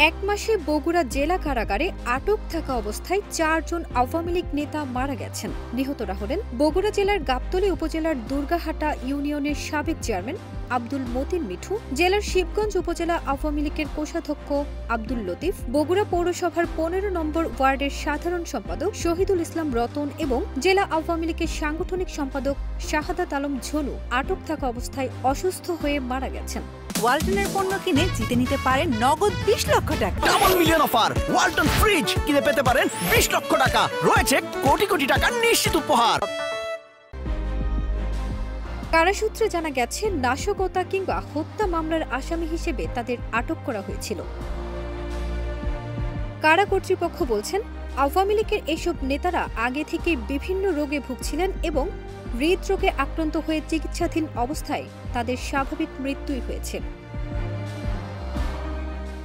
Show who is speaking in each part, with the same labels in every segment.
Speaker 1: এক মাসে বগুড়া জেলা কারাগারে আটক থাকা অবস্থায় ৪ জন আওয়ামী লীগ নেতা মারা গেছেন। নিহতরা হলেন বগুড়া জেলার গাবতলী উপজেলার দুর্গাহাটা ইউনিয়নের সাবেক চেয়ারম্যান আব্দুল মতিন মিঠু, জেলার শিবগঞ্জ উপজেলা আওয়ামী লীগের কোষাধ্যক্ষ আব্দুল লতিফ, বগুড়া পৌরসভার ১৫ নম্বর ওয়ার্ডের সাধারণ সম্পাদক শহীদুল ইসলাম রতন এবং জেলা আওয়ামী লীগের সাংগঠনিক সম্পাদক শাহাদাত আলম ঝনু আটক থাকা অবস্থায় অসুস্থ হয়ে মারা গেছেন।
Speaker 2: ওয়ালটনের পণ্য কিনে জিতে নিতে পারেন নগদ ২০ লক্ষ টাকা।
Speaker 3: Double million offer! Walton fridge কিনে পেতে পারেন ২০ লক্ষ টাকা। রয়েছে কোটি কোটি টাকার নিশ্চিত উপহার।
Speaker 1: কারাসূত্রে জানা গেছে, নাশকতা কিংবা হত্যা মামলার আসামি হিসেবে তাদের আটক করা হয়েছিল। কারা কর্তৃপক্ষ বলছেন, আওয়ামী লীগের এসব নেতারা আগে থেকে বিভিন্ন রোগে ভুগছিলেন এবং হৃদরোগে আক্রান্ত হয়ে চিকিৎসাধীন অবস্থায় তাদের স্বাভাবিক মৃত্যুই হয়েছে।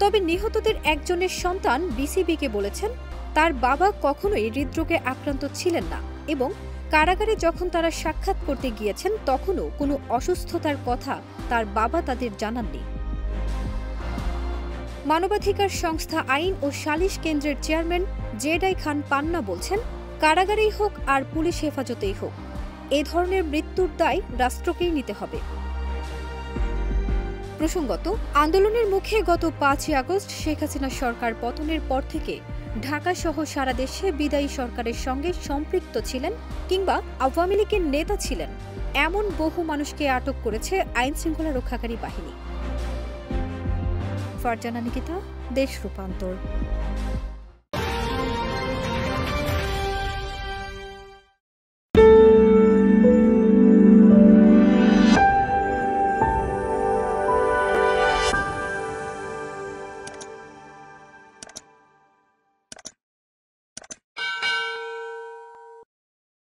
Speaker 1: তবে নিহতদের একজনের সন্তান বিসিবিকে বলেছেন, তার বাবা কখনোই হৃদরোগে আক্রান্ত ছিলেন না এবং কারাগারে যখন তারা সাক্ষাৎ করতে গিয়েছেন তখনও কোনো অসুস্থতার কথা তার বাবা তাদের জানাননি। মানবাধিকার সংস্থা আইন ও সালিশ কেন্দ্রের চেয়ারম্যান জেডাই খান পান্না বলছেন, কারাগারেই হোক আর পুলিশ হেফাজতেই হোক, এ ধরনের মৃত্যুর দায় রাষ্ট্রকেই নিতে হবে। প্রসঙ্গত, আন্দোলনের মুখে গত ৫ই আগস্ট শেখ হাসিনা সরকার পতনের পর থেকে ঢাকাসহ সারা দেশে বিদায়ী সরকারের সঙ্গে সম্পৃক্ত ছিলেন কিংবা আওয়ামী লীগের নেতা ছিলেন এমন বহু মানুষকে আটক করেছে আইনশৃঙ্খলা রক্ষাকারী বাহিনী। ফারজানা নিকিতা, দেশ রূপান্তর।